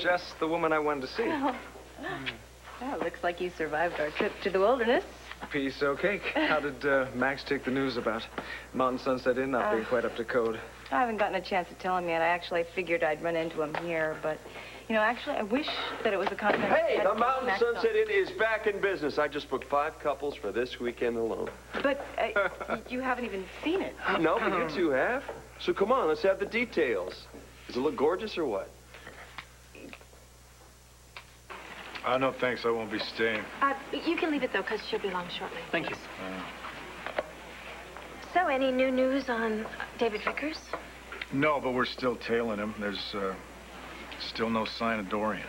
Just the woman I wanted to see. Oh. Well, looks like you survived our trip to the wilderness. Piece of cake. How did Max take the news about Mountain Sunset Inn not being quite up to code? I haven't gotten a chance to tell him yet. I actually figured I'd run into him here, but, you know, actually, I wish that it was a continent. Hey, the Mountain Sunset Inn is back in business. I just booked 5 couples for this weekend alone. But you haven't even seen it. No, but you two have. So come on, let's have the details. Does it look gorgeous or what? No, thanks. I won't be staying. You can leave it, though, because she'll be along shortly. Thank you. So, any new news on David Vickers? No, but we're still tailing him. There's still no sign of Dorian.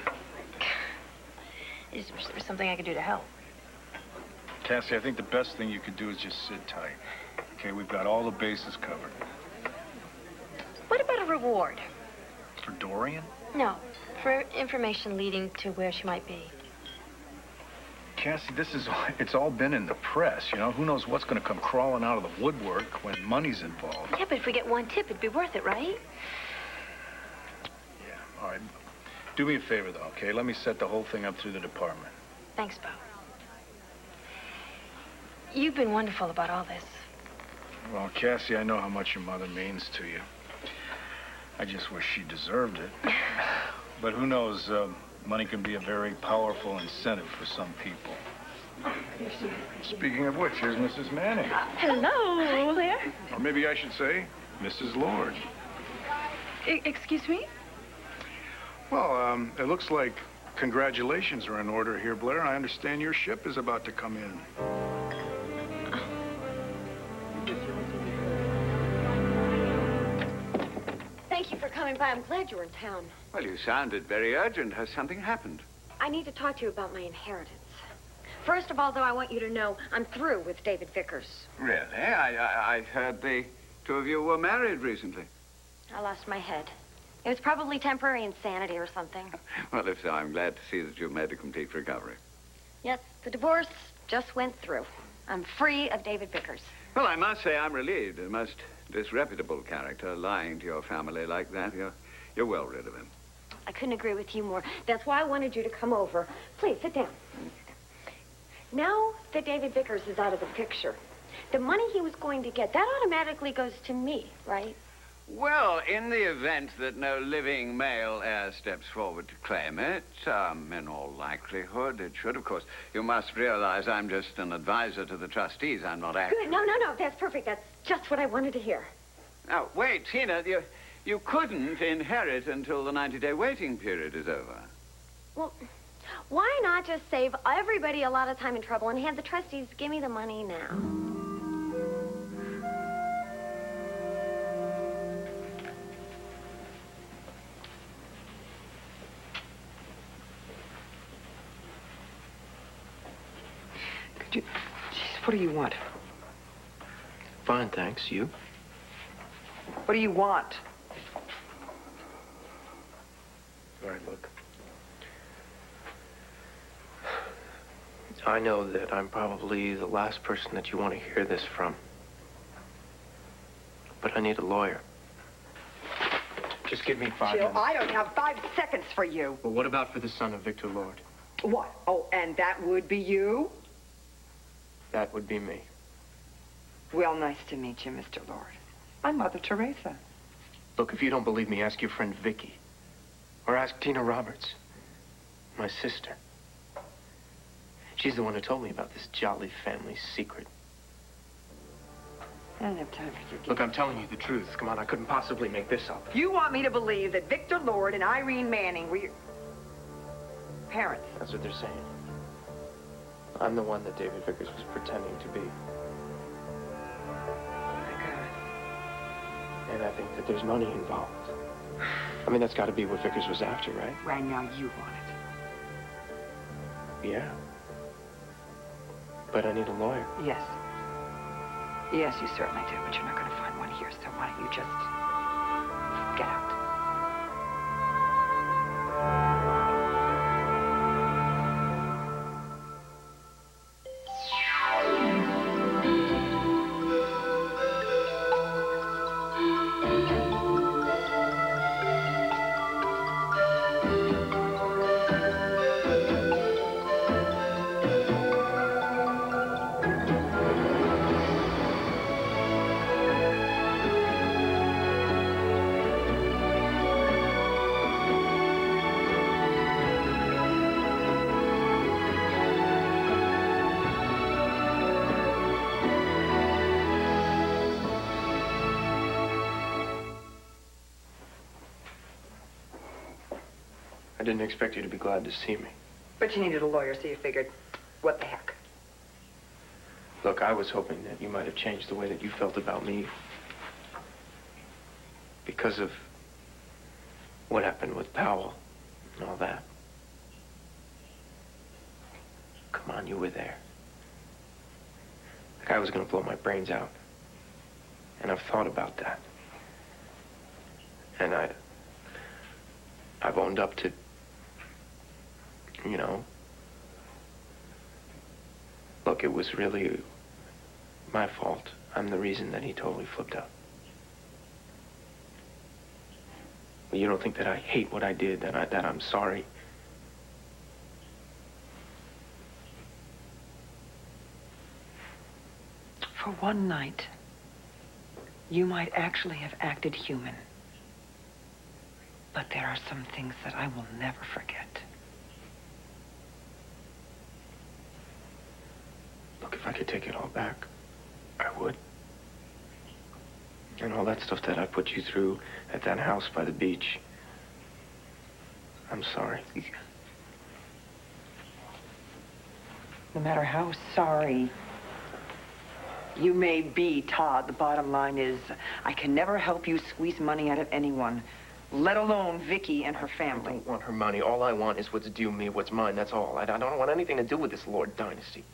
Is there something I could do to help? Cassie, I think the best thing you could do is just sit tight. Okay, we've got all the bases covered. What about a reward? For Dorian? No, for information leading to where she might be. Cassie, it's all been in the press, you know? Who knows what's going to come crawling out of the woodwork when money's involved. Yeah, but if we get one tip, it'd be worth it, right? Yeah, all right. Do me a favor, though, okay? Let me set the whole thing up through the department. Thanks, Bo. You've been wonderful about all this. Well, Cassie, I know how much your mother means to you. I just wish she deserved it. But who knows, money can be a very powerful incentive for some people. Speaking of which, here's Mrs. Manning. Hello there. Or maybe I should say, Mrs. Lord. Excuse me? Well, it looks like congratulations are in order here, Blair. I understand your ship is about to come in. Thank you for coming by. I'm glad you were in town. Well, you sounded very urgent. Has something happened? I need to talk to you about my inheritance. First of all, though, I want you to know I'm through with David Vickers. Really? I heard the two of you were married recently. I lost my head. It was probably temporary insanity or something. Well, if so, I'm glad to see that you've made a complete recovery. Yes, the divorce just went through. I'm free of David Vickers. Well, I must say I'm relieved. A most disreputable character lying to your family like that. You're well rid of him. I couldn't agree with you more. That's why I wanted you to come over. Please, sit down. Now that David Vickers is out of the picture, the money he was going to get, that automatically goes to me, right? Well, in the event that no living male heir steps forward to claim it, in all likelihood it should, of course. You must realize I'm just an advisor to the trustees. I'm not acting. Good. No. That's perfect. That's just what I wanted to hear. Now, wait, Tina. You couldn't inherit until the 90-day waiting period is over. Well, why not just save everybody a lot of time and trouble and have the trustees give me the money now? Jeez, what do you want? Fine, thanks. You? What do you want? All right, look. I know that I'm probably the last person that you want to hear this from. But I need a lawyer. Just give me 5 Jill, minutes. I don't have 5 seconds for you. Well, what about for the son of Victor Lord? What? Oh, and that would be you? That would be me. Well, nice to meet you, Mr. Lord. I'm Mother Teresa. Look, if you don't believe me, ask your friend Vicky. Or ask Tina Roberts, my sister. She's the one who told me about this jolly family secret. I don't have time for your Look, I'm telling you the truth. Come on, I couldn't possibly make this up. You want me to believe that Victor Lord and Irene Manning were your parents? That's what they're saying. I'm the one that David Vickers was pretending to be. Oh, my God. And I think that there's money involved. I mean, that's got to be what Vickers was after, right? Right now, you want it. Yeah. But I need a lawyer. Yes. Yes, you certainly do, but you're not going to find one here, so why don't you just get out? I didn't expect you to be glad to see me. But you needed a lawyer, so you figured, what the heck? Look, I was hoping that you might have changed the way that you felt about me because of what happened with Powell and all that. Come on, you were there. The guy was going to blow my brains out. And I've thought about that. And I've owned up to, you know, look, it was really my fault. I'm the reason that he totally flipped out. But you don't think that I hate what I did, that I'm sorry? For one night, you might actually have acted human. But there are some things that I will never forget. Look, if I could take it all back, I would. And all that stuff that I put you through at that house by the beach. I'm sorry. No matter how sorry you may be, Todd, the bottom line is I can never help you squeeze money out of anyone, let alone Vicky and her I family. don't want her money. All I want is what's due me, what's mine. That's all. I don't want anything to do with this Lord dynasty.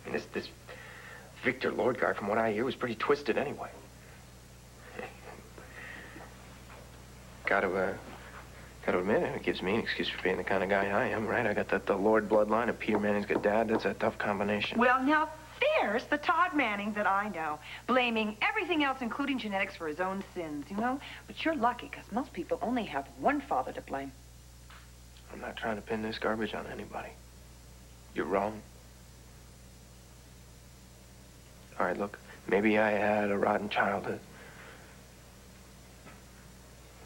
I mean, this Victor Lord guy, from what I hear, was pretty twisted anyway. Gotta admit, it gives me an excuse for being the kind of guy I am, right? I got the Lord bloodline of Peter Manning's good dad. That's a tough combination. Well, now, there's the Todd Manning that I know, blaming everything else, including genetics, for his own sins, you know? But you're lucky, because most people only have one father to blame. I'm not trying to pin this garbage on anybody. You're wrong. All right, look, maybe I had a rotten childhood.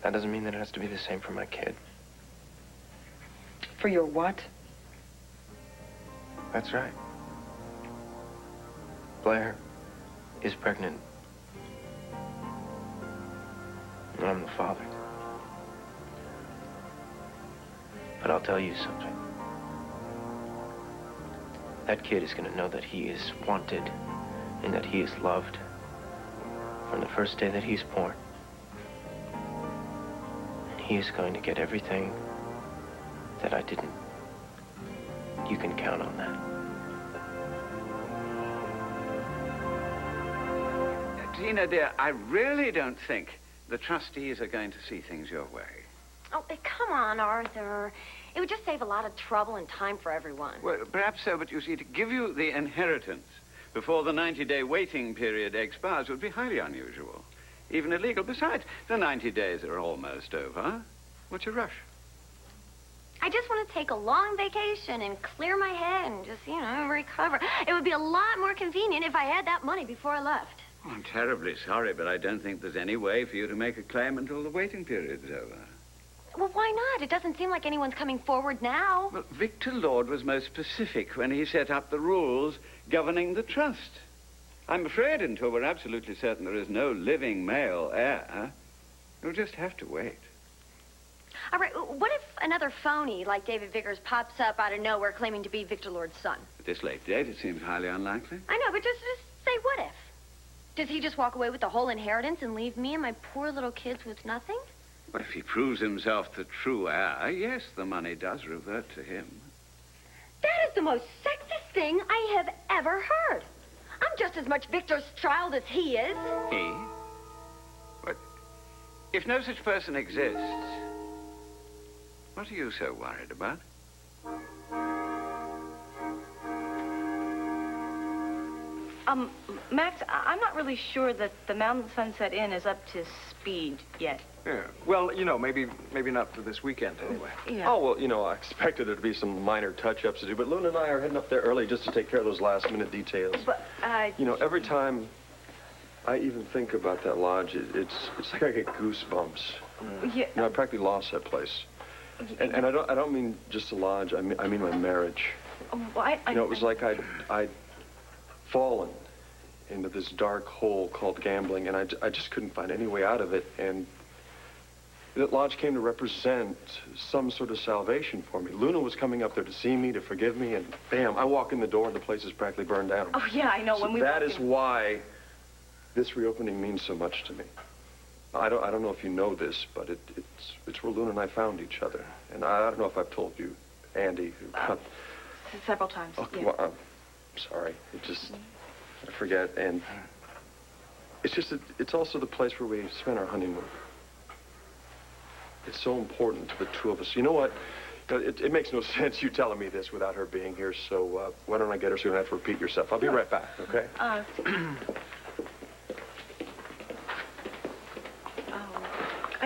That doesn't mean that it has to be the same for my kid. For your what? That's right. Blair is pregnant. And I'm the father. But I'll tell you something. That kid is going to know that he is wanted and that he is loved from the first day that he's born. And he is going to get everything that I didn't. You can count on that. Tina, dear, I really don't think the trustees are going to see things your way. Oh, come on, Arthur. It would just save a lot of trouble and time for everyone. Well, perhaps so, but you see, to give you the inheritance before the 90-day waiting period expires would be highly unusual, even illegal. Besides, the 90 days are almost over. What's your rush? I just want to take a long vacation and clear my head and just, recover. It would be a lot more convenient if I had that money before I left. Oh, I'm terribly sorry, but I don't think there's any way for you to make a claim until the waiting period is over. Well, why not? It doesn't seem like anyone's coming forward now. Well, Victor Lord was most specific when he set up the rules governing the trust. I'm afraid until we're absolutely certain there is no living male heir, you'll just have to wait. All right, what if another phony like David Vickers pops up out of nowhere claiming to be Victor Lord's son? At this late date, it seems highly unlikely. I know, but just say what if? Does he just walk away with the whole inheritance and leave me and my poor little kids with nothing? Well, if he proves himself the true heir, yes, the money does revert to him. That is the most sexist thing I have ever heard. I'm just as much Victor's child as he is. He? But if no such person exists, what are you so worried about? Max, I'm not really sure that the Mountain Sunset Inn is up to speed yet. Yeah. Well, maybe not for this weekend, anyway. Yeah. Oh, well, I expected there to be some minor touch-ups to do, but Luna and I are heading up there early just to take care of those last-minute details. But, Every time I even think about that lodge, it's like I get goosebumps. Yeah. I practically lost that place. And I don't mean just a lodge, I mean my marriage. Well, It was like I'd fallen into this dark hole called gambling, and I just couldn't find any way out of it. And That lodge came to represent some sort of salvation for me. Luna was coming up there to see me, to forgive me, and bam, I walk in the door and the place is practically burned down. Oh, yeah, I know. So When we that walked is in- why this reopening means so much to me. I don't know if you know this, but it's where Luna and I found each other. And I don't know if I've told you, Andy. Several times, Oh, yeah. well, I'm sorry. It just, I forget. And it's just, it's also the place where we spent our honeymoon. It's so important to the two of us. You know what? It makes no sense you telling me this without her being here, so why don't I get her so you don't have to repeat yourself? I'll be right back, okay? I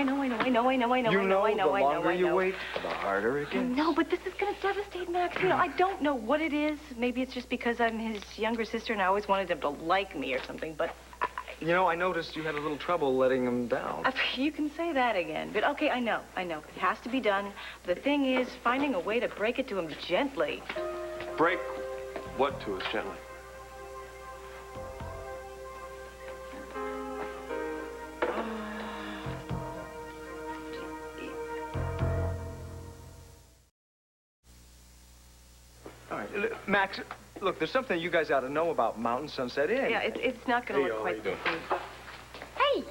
know. You know, the longer you wait, the harder it gets. No, but this is going to devastate Max. You know, I don't know what it is. Maybe it's just because I'm his younger sister and I always wanted him to like me or something, but... You know, I noticed you had a little trouble letting him down. You can say that again. But, okay, I know. It has to be done. The thing is, finding a way to break it to him gently. Break what to us gently? All right, Max, look, there's something you guys ought to know about Mountain Sunset Inn. Yeah, it's not going to look quite the same. Hey!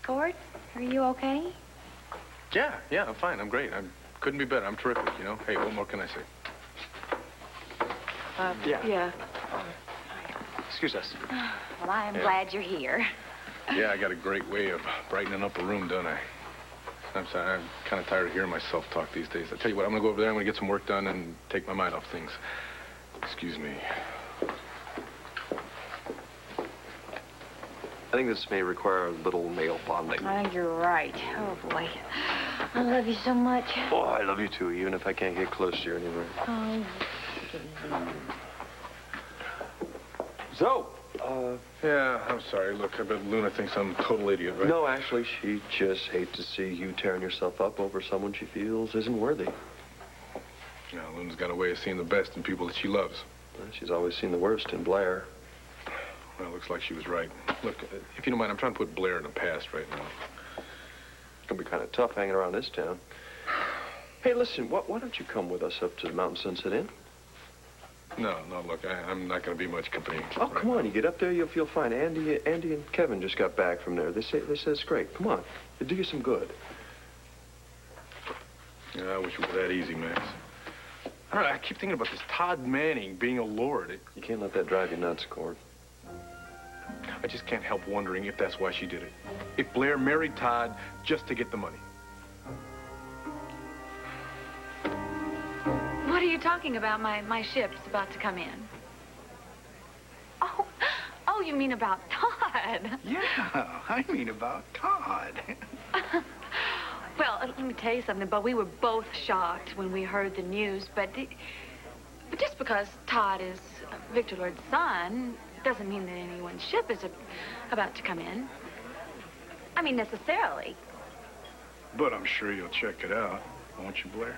Gord, are you okay? Yeah, I'm fine. I'm great. I couldn't be better. I'm terrific, you know. Hey, what more can I say? Yeah. Excuse us. Well, I am glad you're here. Yeah, I got a great way of brightening up a room, don't I? I'm sorry, I'm kind of tired of hearing myself talk these days. I tell you what, I'm going to go over there, I'm going to get some work done and take my mind off things. Excuse me. I think this may require a little male bonding. I think you're right. Oh, boy. I love you so much. Oh, I love you too, even if I can't get close to you anymore. Oh. So, Yeah, I'm sorry. Look, I bet Luna thinks I'm a total idiot, right? no, actually, she just hates to see you tearing yourself up over someone she feels isn't worthy. Yeah, Luna's got a way of seeing the best in people that she loves. Well, she's always seen the worst in Blair. Well, looks like she was right. Look, if you don't mind, I'm trying to put Blair in the past right now. It's gonna be kind of tough hanging around this town. Hey, listen, why don't you come with us up to the Mountain Sunset Inn? No, look, I'm not going to be much company. Oh, come on, you get up there, you'll feel fine. Andy and Kevin just got back from there. They say it's great. Come on, it'll do you some good. Yeah, I wish it were that easy, Max. I don't know, I keep thinking about this Todd Manning being a lord. You can't let that drive you nuts, Cord. I just can't help wondering if that's why she did it. If Blair married Todd just to get the money. What are you talking about? My ship's about to come in. Oh, you mean about Todd? Yeah, I mean about Todd. Well, let me tell you something, but we were both shocked when we heard the news, but just because Todd is Victor Lord's son doesn't mean that anyone's ship is about to come in. I mean, necessarily. But I'm sure you'll check it out, won't you, Blair?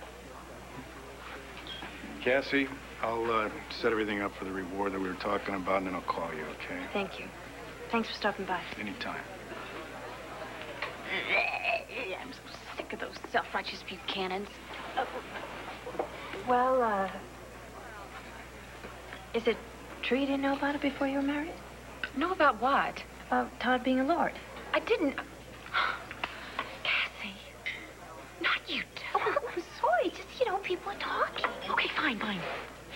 Cassie, I'll set everything up for the reward that we were talking about, and then I'll call you, okay? Thank you. Thanks for stopping by. Anytime. I'm so sick of those self-righteous Buchanans. Well, is it true you didn't know about it before you were married? Know about what? About Todd being a lord. I didn't... Cassie. Not you two. Oh, I'm sorry. Just, people are talking. Okay, fine.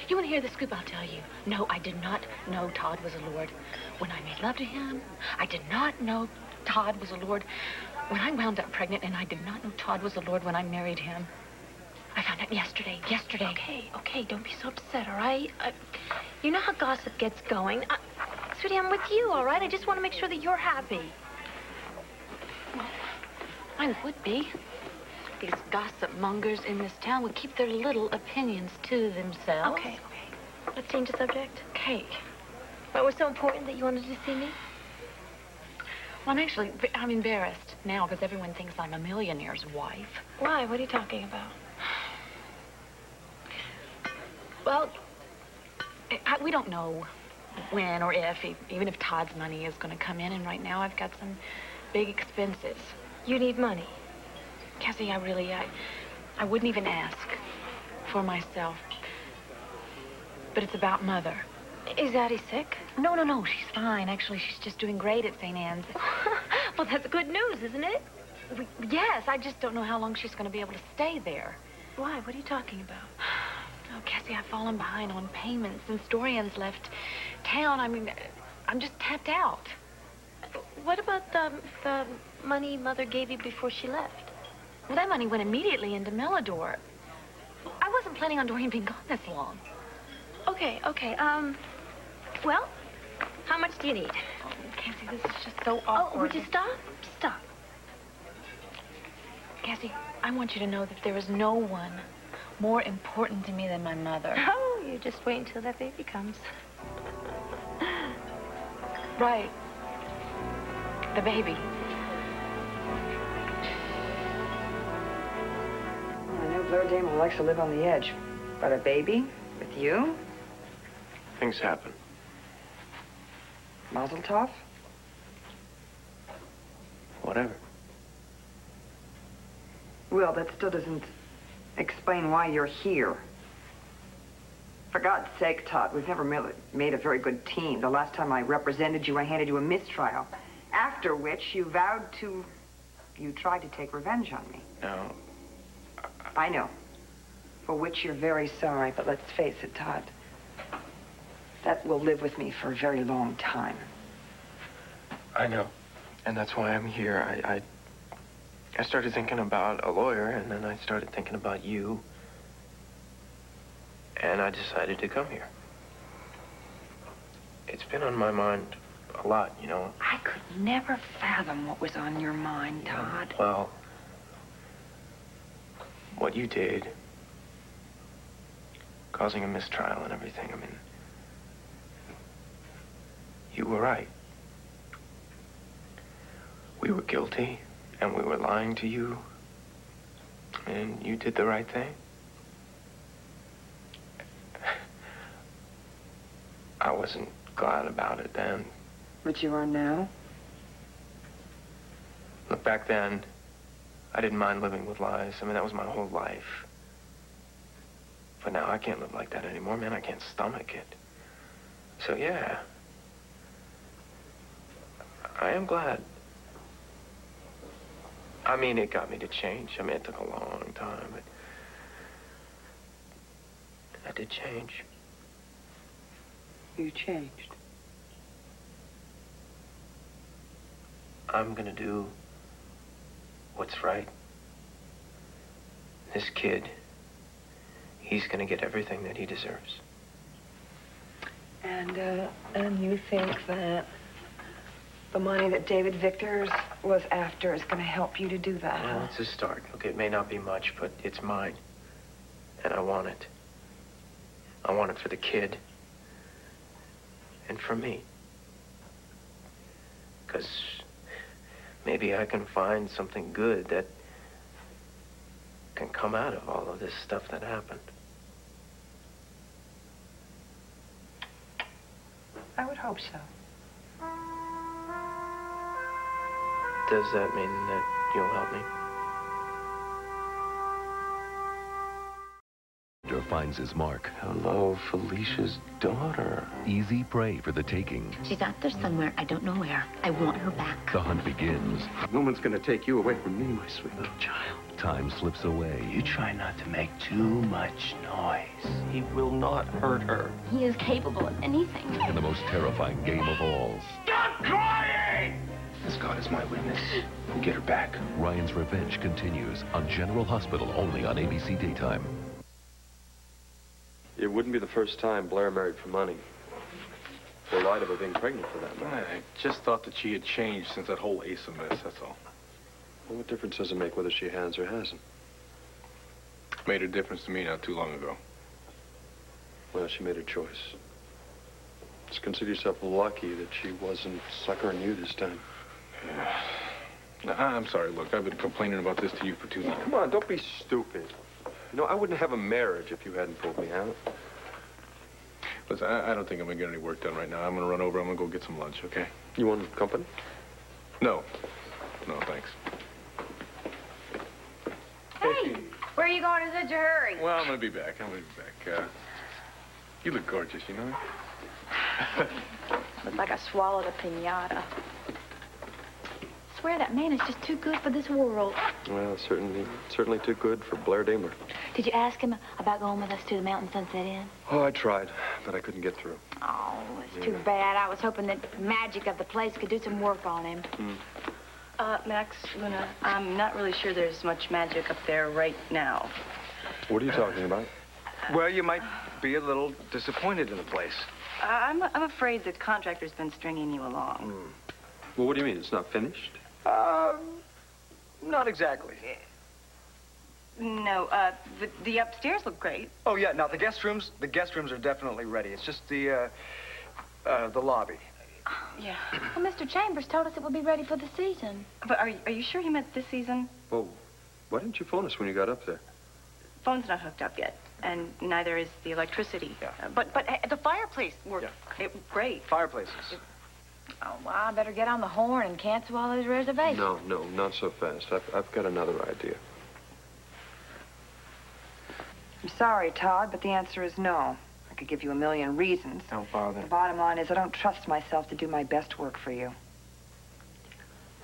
You want to hear the scoop? I'll tell you. No, I did not know Todd was a lord when I made love to him. I did not know Todd was a lord when I wound up pregnant, and I did not know Todd was a lord when I married him. I found out yesterday. Okay, don't be so upset, all right? You know how gossip gets going. Sweetie, I'm with you, all right? I just want to make sure that you're happy. Well, I would be. These gossip mongers in this town would keep their little opinions to themselves. Okay. Let's change the subject. Okay. What was so important that you wanted to see me? Well, I'm embarrassed now because everyone thinks I'm a millionaire's wife. Why? What are you talking about? Well, we don't know when or if, even if Todd's money is going to come in, and right now I've got some big expenses. You need money. Cassie, I wouldn't even ask for myself. But it's about Mother. Is Addie sick? No, she's fine. Actually, she's just doing great at St. Anne's. Well, that's good news, isn't it? Yes, I just don't know how long she's going to be able to stay there. Why? What are you talking about? Oh, Cassie, I've fallen behind on payments since Dorian's left town. I mean, I'm just tapped out. What about the money Mother gave you before she left? Well, that money went immediately into Melidor. I wasn't planning on Dorian being gone this long. Okay. Well, how much do you need? Oh, Cassie, this is just so awkward. Oh, would you stop? Stop. Cassie, I want you to know that there is no one more important to me than my mother. Oh, you just wait until that baby comes. Right. The baby. I know Blair Damon likes to live on the edge. But a baby? With you? Things happen. Mazel tov? Whatever. Well, that still doesn't explain why you're here. For God's sake, Todd, we've never made a very good team. The last time I represented you, I handed you a mistrial. After which you tried to take revenge on me. No. I know. For which you're very sorry, but let's face it, Todd. That will live with me for a very long time. I know. And that's why I'm here. I started thinking about a lawyer, and then I started thinking about you. And I decided to come here. It's been on my mind a lot, you know. I could never fathom what was on your mind, Todd. Well, what you did, causing a mistrial and everything, I mean, you were right. We were guilty, and we were lying to you, and you did the right thing. I wasn't glad about it then. But you are now? Look, back then, I didn't mind living with lies. I mean, that was my whole life. But now I can't live like that anymore, man. I can't stomach it. So, yeah. I am glad. I mean, it got me to change. I mean, it took a long time, but I did change. You changed. I'm gonna do what's right. This kid, he's gonna get everything that he deserves. And you think that the money that David Victors was after is going to help you to do that, Well, huh? it's a start. Okay, it may not be much, but it's mine. And I want it. I want it for the kid. And for me. Because maybe I can find something good that can come out of all of this stuff that happened. I would hope so. Does that mean that you'll help me? Finds his mark. Hello, Felicia's daughter. Easy prey for the taking. She's out there somewhere. I don't know where. I want her back. The hunt begins. No one's going to take you away from me, my sweet little child. Time slips away. You try not to make too much noise. He will not hurt her. He is capable of anything. In the most terrifying game of all. Stop crying! As God is my witness, we'll get her back. Ryan's revenge continues on General Hospital, only on ABC Daytime. It wouldn't be the first time Blair married for money. Or lied about being pregnant for that matter. I just thought that she had changed since that whole Asa mess, that's all. Well, what difference does it make whether she has or hasn't? Made a difference to me not too long ago. Well, she made her choice. Just consider yourself lucky that she wasn't suckering you this time. Yeah. Now, I'm sorry, look, I've been complaining about this to you for too long. Come on, don't be stupid. You know, I wouldn't have a marriage if you hadn't pulled me out. Listen, I don't think I'm going to get any work done right now. I'm going to run over. I'm going to go get some lunch, okay? You want company? No. No, thanks. Hey, where are you going in such a hurry? Well, I'm going to be back. You look gorgeous, you know? Looks like I swallowed a piñata. I swear that man is just too good for this world. Well, certainly too good for Blair Daimler. Did you ask him about going with us to the Mountain Sunset Inn? Oh, I tried, but I couldn't get through. Oh, it's too bad. I was hoping that magic of the place could do some work on him. Max, Luna, I'm not really sure there's much magic up there right now. What are you talking about? Well, you might be a little disappointed in the place. I'm afraid the contractor's been stringing you along. Well, what do you mean? It's not finished? Not exactly. No, the upstairs look great. Oh, yeah, now the guest rooms are definitely ready. It's just the lobby. Yeah. Well, Mr. Chambers told us it would be ready for the season. But are you sure you meant this season? Well, why didn't you phone us when you got up there? Phone's not hooked up yet, and neither is the electricity. Yeah. But the fireplace worked great. Fireplaces. Oh, well, I better get on the horn and cancel all those reservations. No, not so fast. I've got another idea. I'm sorry, Todd, but the answer is no. I could give you a million reasons. Don't bother. The bottom line is I don't trust myself to do my best work for you.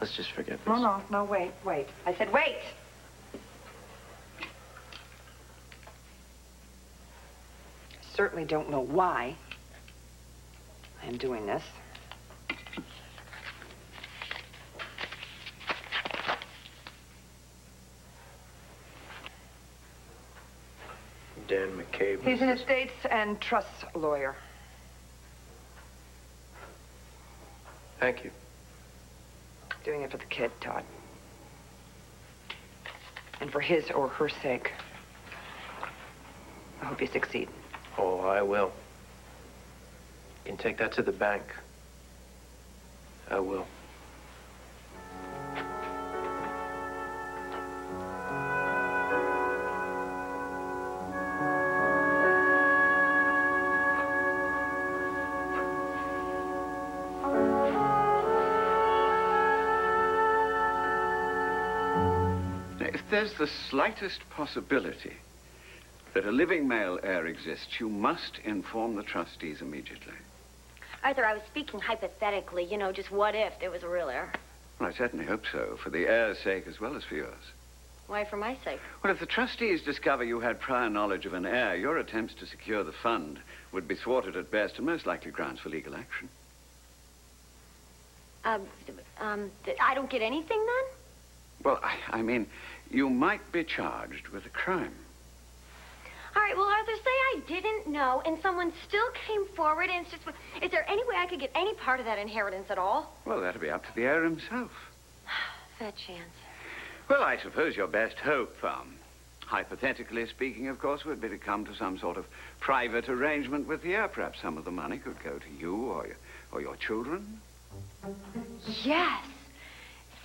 Let's just forget this. No, wait. I said wait! I certainly don't know why I am doing this. Dan McCabe. He's an estates and trusts lawyer. Thank you. Doing it for the kid, Todd. And for his or her sake. I hope you succeed. Oh, I will. You can take that to the bank. I will. If there's the slightest possibility that a living male heir exists, you must inform the trustees immediately. Arthur, I was speaking hypothetically, you know, just what if there was a real heir? Well, I certainly hope so, for the heir's sake as well as for yours. Why, for my sake? Well, if the trustees discover you had prior knowledge of an heir, your attempts to secure the fund would be thwarted at best and most likely grounds for legal action. I don't get anything then? Well, I mean, you might be charged with a crime. All right, well, Arthur, say I didn't know and someone still came forward and it's just... Is there any way I could get any part of that inheritance at all? Well, that'll be up to the heir himself. Fat chance. Well, I suppose your best hope, hypothetically speaking, of course, would be to come to some sort of private arrangement with the heir. Perhaps some of the money could go to you or your children. Yes.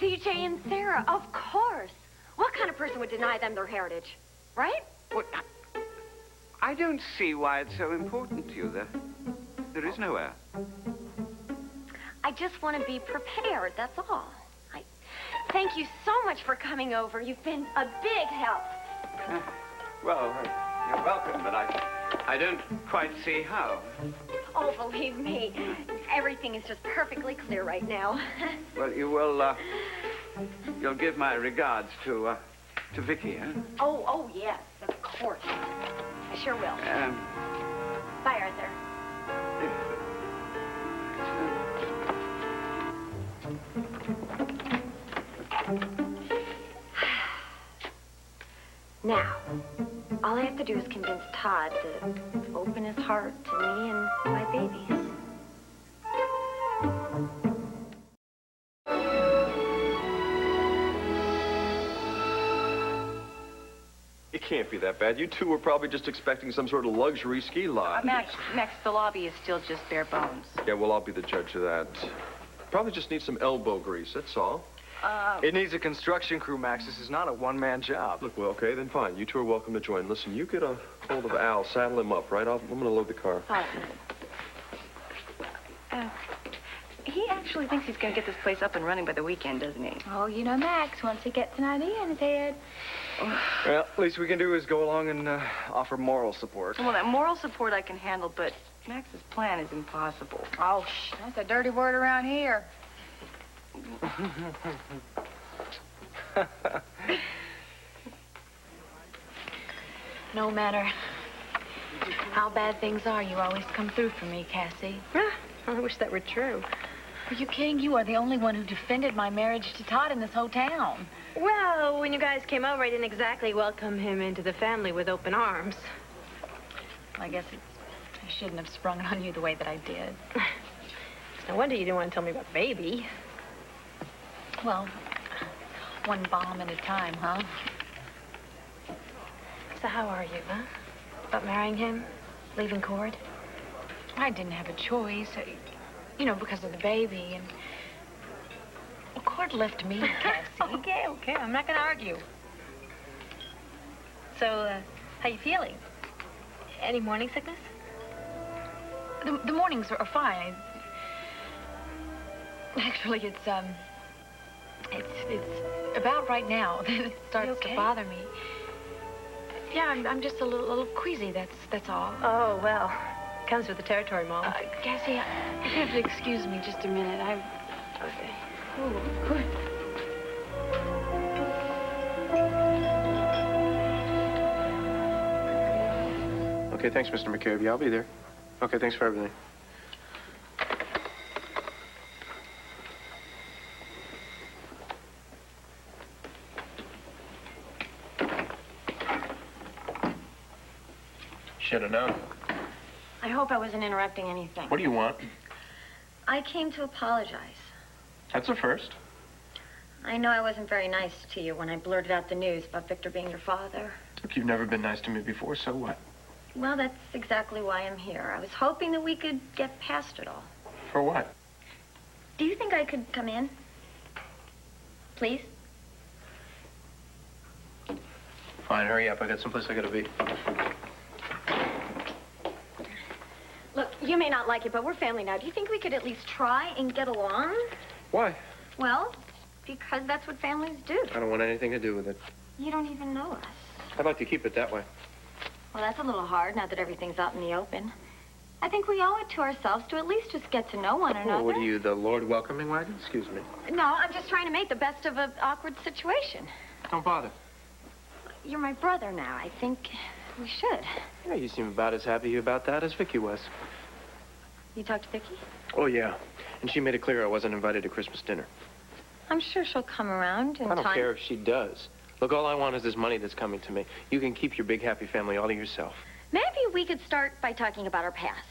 CJ and Sarah, of course. What kind of person would deny them their heritage? Right? What? I don't see why it's so important to you. There is no heir. I just want to be prepared, that's all. Thank you so much for coming over. You've been a big help. Well, you're welcome, but I don't quite see how. Oh, believe me, everything is just perfectly clear right now. Well, you'll give my regards to Vicky, huh? Oh, yes, of course. I sure will. Bye, Arthur. Now, all I have to do is convince Todd to open his heart to me and my babies. It can't be that bad. You two were probably just expecting some sort of luxury ski lodge. Max, the lobby is still just bare bones. Yeah, well, I'll be the judge of that. Probably just need some elbow grease, that's all. It needs a construction crew, Max. This is not a one-man job. Look, well, okay, then fine. You two are welcome to join. Listen, you get a hold of Al, saddle him up, right? I'm going to load the car. He actually actually thinks he's going to get this place up and running by the weekend, doesn't he? Oh, you know Max, once he gets an idea in his head. Well, least we can do is go along and offer moral support. Well, that moral support I can handle, but Max's plan is impossible. Oh, that's a dirty word around here. No matter how bad things are, you always come through for me, Cassie. I wish that were true. Are you kidding? You are the only one who defended my marriage to Todd in this whole town. Well, when you guys came over, I didn't exactly welcome him into the family with open arms. I guess I shouldn't have sprung it on you the way that I did. It's no wonder you didn't want to tell me about baby. Well, one bomb at a time, huh? So how are you, huh? About marrying him? Leaving Cord? I didn't have a choice. You know, because of the baby and... Well, Cord left me, Cassie. Okay. I'm not going to argue. So, how you feeling? Any morning sickness? The mornings are fine. Actually, it's about right now that it starts to bother me. Yeah, I'm just a little queasy, that's all. Oh, well, comes with the territory, Mom. Cassie, you have to excuse me just a minute. Okay. Oh, good. Okay, thanks, Mr. McCabe. Yeah, I'll be there. Okay, thanks for everything. Should have known. I hope I wasn't interrupting anything. What do you want? I came to apologize. That's a first. I know I wasn't very nice to you when I blurted out the news about Victor being your father. Look, you've never been nice to me before, so what? Well, that's exactly why I'm here. I was hoping that we could get past it all. For what? Do you think I could come in? Please? Fine, hurry up. I got someplace I gotta be. Look, you may not like it, but we're family now. Do you think we could at least try and get along? Why? Well, because that's what families do. I don't want anything to do with it. You don't even know us. I'd like to keep it that way. Well, that's a little hard now that everything's out in the open. I think we owe it to ourselves to at least just get to know one another. Oh, what are you, the Lord welcoming wagon? Excuse me. No, I'm just trying to make the best of an awkward situation. Don't bother. You're my brother now. I think we should. Yeah, you seem about as happy about that as Vicky was. You talked to Vicky? Oh, yeah. And she made it clear I wasn't invited to Christmas dinner. I'm sure she'll come around in I don't time. care if she does. Look, all I want is this money that's coming to me. You can keep your big, happy family all to yourself. Maybe we could start by talking about our past.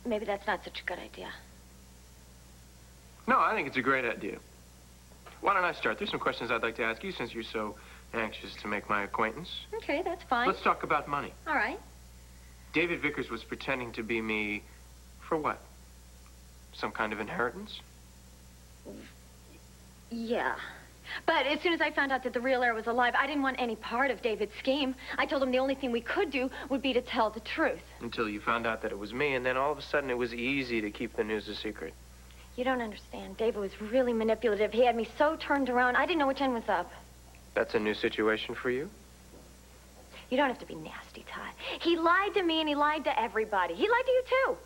Maybe that's not such a good idea. No, I think it's a great idea. Why don't I start? There's some questions I'd like to ask you since you're so anxious to make my acquaintance. Okay, that's fine. Let's talk about money. All right. David Vickers was pretending to be me for what? Some kind of inheritance? Yeah. But as soon as I found out that the real heir was alive, I didn't want any part of David's scheme. I told him the only thing we could do would be to tell the truth. Until you found out that it was me, and then all of a sudden it was easy to keep the news a secret. You don't understand. David was really manipulative. He had me so turned around, I didn't know which end was up. That's a new situation for you? You don't have to be nasty, Todd. He lied to me and he lied to everybody. He lied to you, too.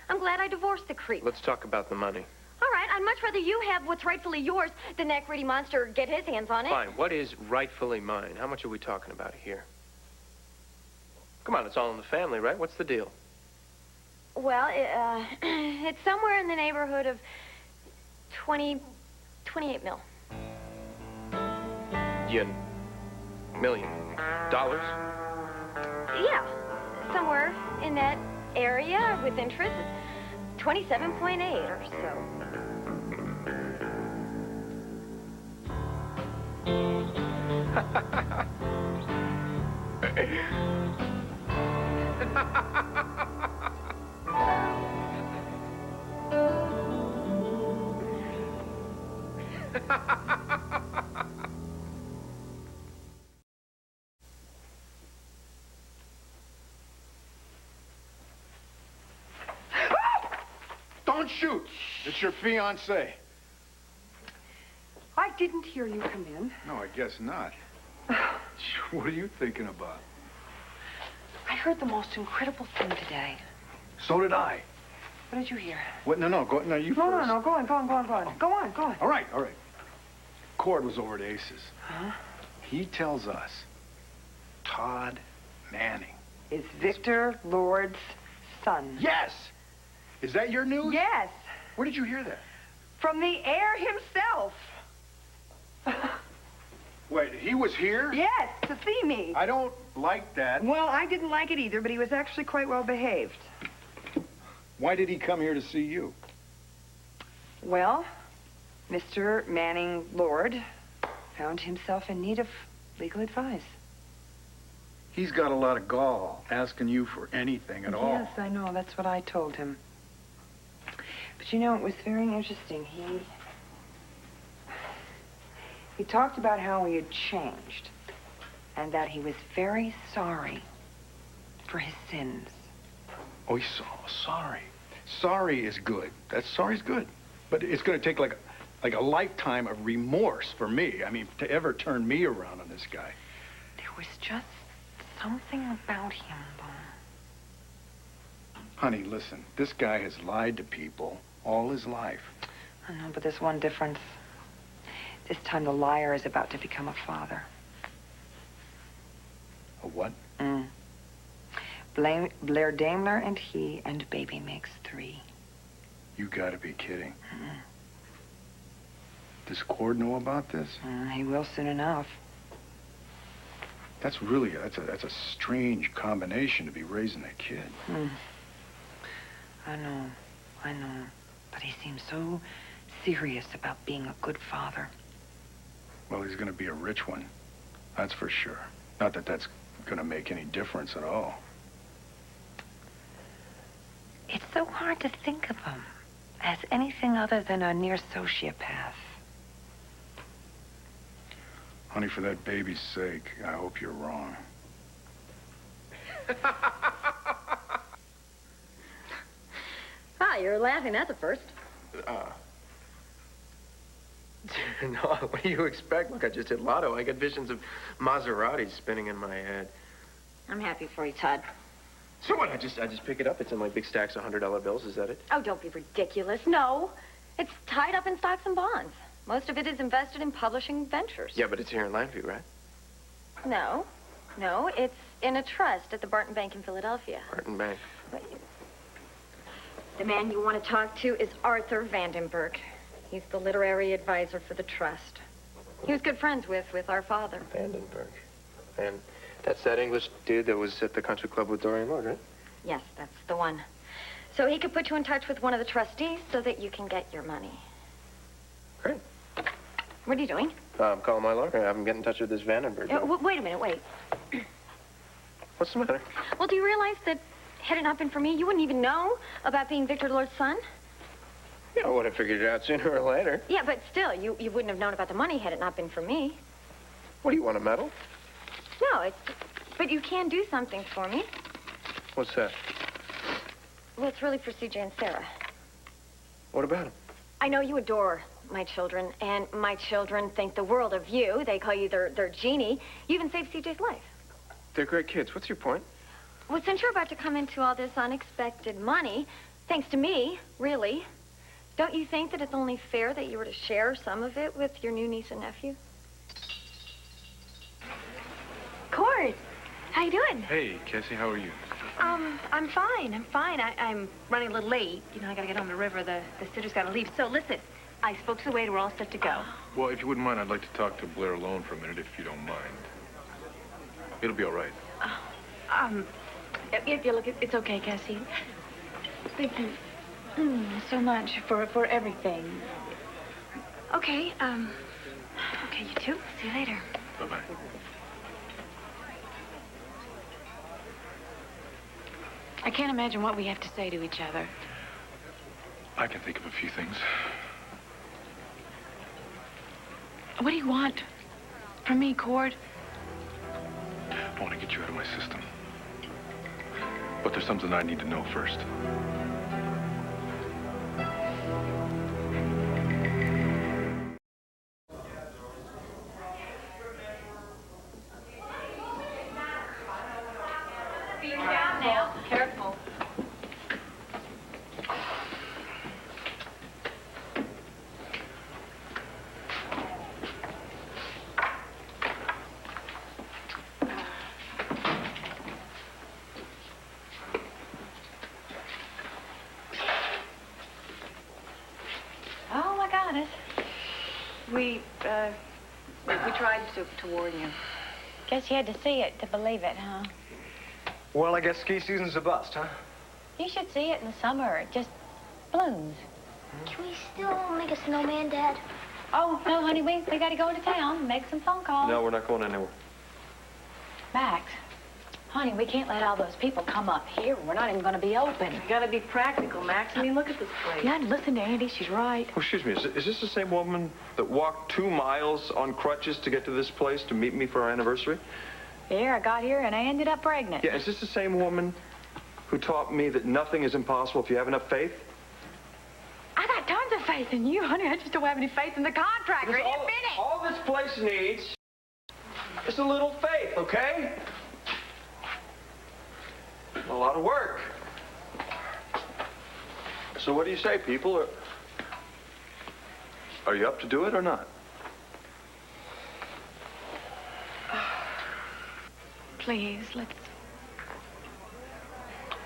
I'm glad I divorced the creep. Let's talk about the money. All right, I'd much rather you have what's rightfully yours than that greedy monster get his hands on it. Fine. What is rightfully mine? How much are we talking about here? Come on, it's all in the family, right? What's the deal? Well, it's somewhere in the neighborhood of 28 mil. $1 million? Yeah, somewhere in that area with interest. 27.8 or so. Don't shoot. It's your fiancé. I didn't hear you come in. No, I guess not. What are you thinking about? I heard the most incredible thing today. So did I. What did you hear? What? No, go. No, you No, first. no, go on. Go on. All right. Cord was over at Ace's. Huh? He tells us Todd Manning Is Victor Lord's son. Yes! Is that your news? Yes. Where did you hear that? From the heir himself. Wait, he was here? Yes, to see me. I don't like that. Well, I didn't like it either, but he was actually quite well behaved. Why did he come here to see you? Well, Mr. Manning Lord found himself in need of legal advice. He's got a lot of gall asking you for anything at all. Yes, I know. That's what I told him. But you know, it was very interesting. He talked about how he had changed and that he was very sorry for his sins. Oh, he's so sorry. Sorry is good. Sorry's good. But it's going to take like a lifetime of remorse for me. I mean, to ever turn me around on this guy. There was just something about him, though. Honey, listen. This guy has lied to people all his life. I know, but there's one difference. This time the liar is about to become a father. A what? Blair Daimler and he, and baby makes 3. You gotta be kidding. Does Cord know about this? He will soon enough. That's a strange combination to be raising a kid. I know. But he seems so serious about being a good father. Well, he's gonna be a rich one. That's for sure. Not that that's gonna make any difference at all. It's so hard to think of him as anything other than a near sociopath. Honey, for that baby's sake, I hope you're wrong. Hi, you're laughing at the first. No, what do you expect? Look, I just hit lotto. I got visions of Maseratis spinning in my head. I'm happy for you, Todd. So what? I just pick it up. It's in like big stacks of $100 bills. Is that it? Oh, don't be ridiculous. No. It's tied up in stocks and bonds. Most of it is invested in publishing ventures. Yeah, but it's here in Landview, right? No. No, it's in a trust at the Barton Bank in Philadelphia. Barton Bank. The man you want to talk to is Arthur Vandenberg. He's the literary advisor for the trust. He was good friends with our father. Vandenberg. And that's that English dude that was at the country club with Dorian Lord, right? Yes, that's the one. So he could put you in touch with one of the trustees so that you can get your money. Great. What are you doing? I'm calling my lawyer. Have him get in touch with this Vandenberg. Wait a minute, wait. What's the matter? Well, do you realize that had it not been for me, you wouldn't even know about being Victor Lord's son? Yeah, I would have figured it out sooner or later. Yeah, but still, you wouldn't have known about the money had it not been for me. What, do you want a medal? No, but you can do something for me. What's that? Well, it's really for CJ and Sarah. What about him? I know you adore my children, and my children think the world of you. They call you their genie. You even saved CJ's life. They're great kids. What's your point? Well, since you're about to come into all this unexpected money, thanks to me, really, don't you think that it's only fair that you were to share some of it with your new niece and nephew? Cord, how you doing? Hey, Cassie, how are you? I'm fine. I'm running a little late. You know, I gotta get on the river. The sitter's gotta leave. So listen, I spoke to the waiter. We're all set to go. Well, if you wouldn't mind, I'd like to talk to Blair alone for a minute, if you don't mind. It'll be all right. Look, it's okay, Cassie. Thank you so much for everything. Okay, okay, you too. See you later. Bye-bye. I can't imagine what we have to say to each other. I can think of a few things. What do you want from me, Cord? I want to get you out of my system. But there's something I need to know first. We tried to warn you. Guess you had to see it to believe it, huh? Well, I guess ski season's a bust, huh? You should see it in the summer. It just blooms. Can we still make a snowman, Dad? Oh, no, honey, we got to go into town and make some phone calls. No, we're not going anywhere. Max, honey, we can't let all those people come up here. We're not even going to be open. You got to be practical, Max. I mean, look at this place. Yeah, and listen to Andy. She's right. Oh, excuse me, is this the same woman that walked 2 miles on crutches to get to this place to meet me for our anniversary? Here, I got here and I ended up pregnant. Yeah, is this the same woman who taught me that nothing is impossible if you have enough faith? I got tons of faith in you, honey. I just don't have any faith in the contractor. All this place needs is a little faith, okay? A lot of work. So what do you say, people? Are you up to do it or not? Please,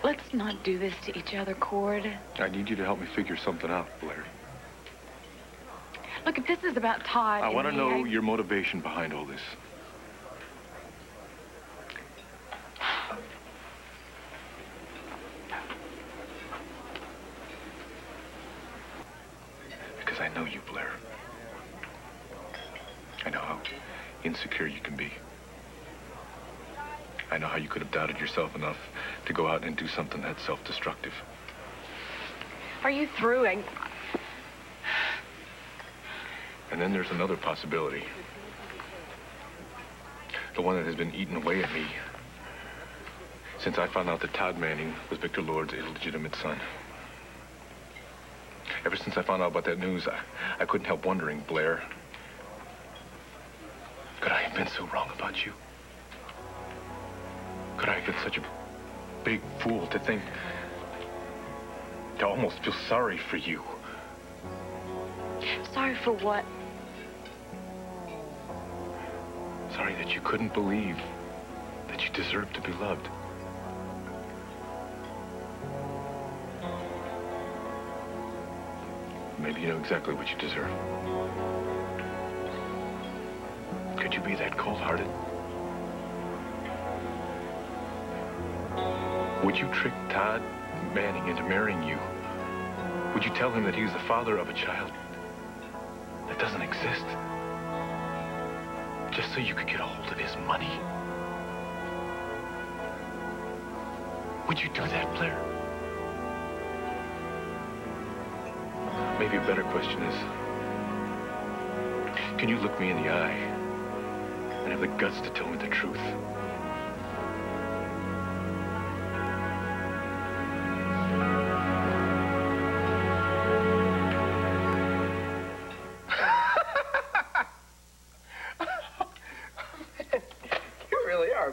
let's not do this to each other, Cord. I need you to help me figure something out, Blair. Look, if this is about Todd... I and want to me, know your motivation behind all this. Because I know you, Blair. I know how insecure you can be. I know how you could have doubted yourself enough to go out and do something that self-destructive. Are you through? And then there's another possibility. The one that has been eating away at me since I found out that Todd Manning was Victor Lord's illegitimate son. Ever since I found out about that news, I couldn't help wondering, Blair, could I have been so wrong about you? Could I have been such a big fool to think, to almost feel sorry for you? Sorry for what? Sorry that you couldn't believe that you deserved to be loved. Maybe you know exactly what you deserve. Could you be that cold-hearted? Would you trick Todd Manning into marrying you? Would you tell him that he was the father of a child that doesn't exist? Just so you could get a hold of his money? Would you do that, Blair? Maybe a better question is, can you look me in the eye and have the guts to tell me the truth?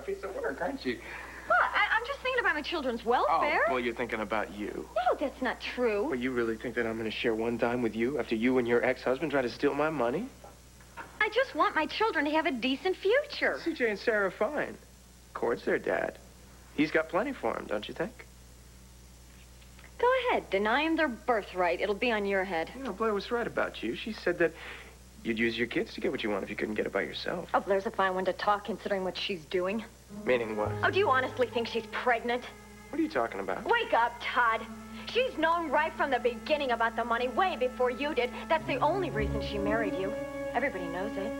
Piece of work, aren't you? Well, I'm just thinking about my children's welfare. Oh, well, you're thinking about you. No, that's not true. Well, you really think that I'm going to share one dime with you after you and your ex-husband try to steal my money? I just want my children to have a decent future. CJ and Sarah are fine. Cord's their dad. He's got plenty for them, don't you think? Go ahead. Deny them their birthright. It'll be on your head. You know, Blair was right about you. She said that you'd use your kids to get what you want if you couldn't get it by yourself. Oh, Blair's a fine one to talk, considering what she's doing. Meaning what? Oh, do you honestly think she's pregnant? What are you talking about? Wake up, Todd. She's known right from the beginning about the money, way before you did. That's the only reason she married you. Everybody knows it.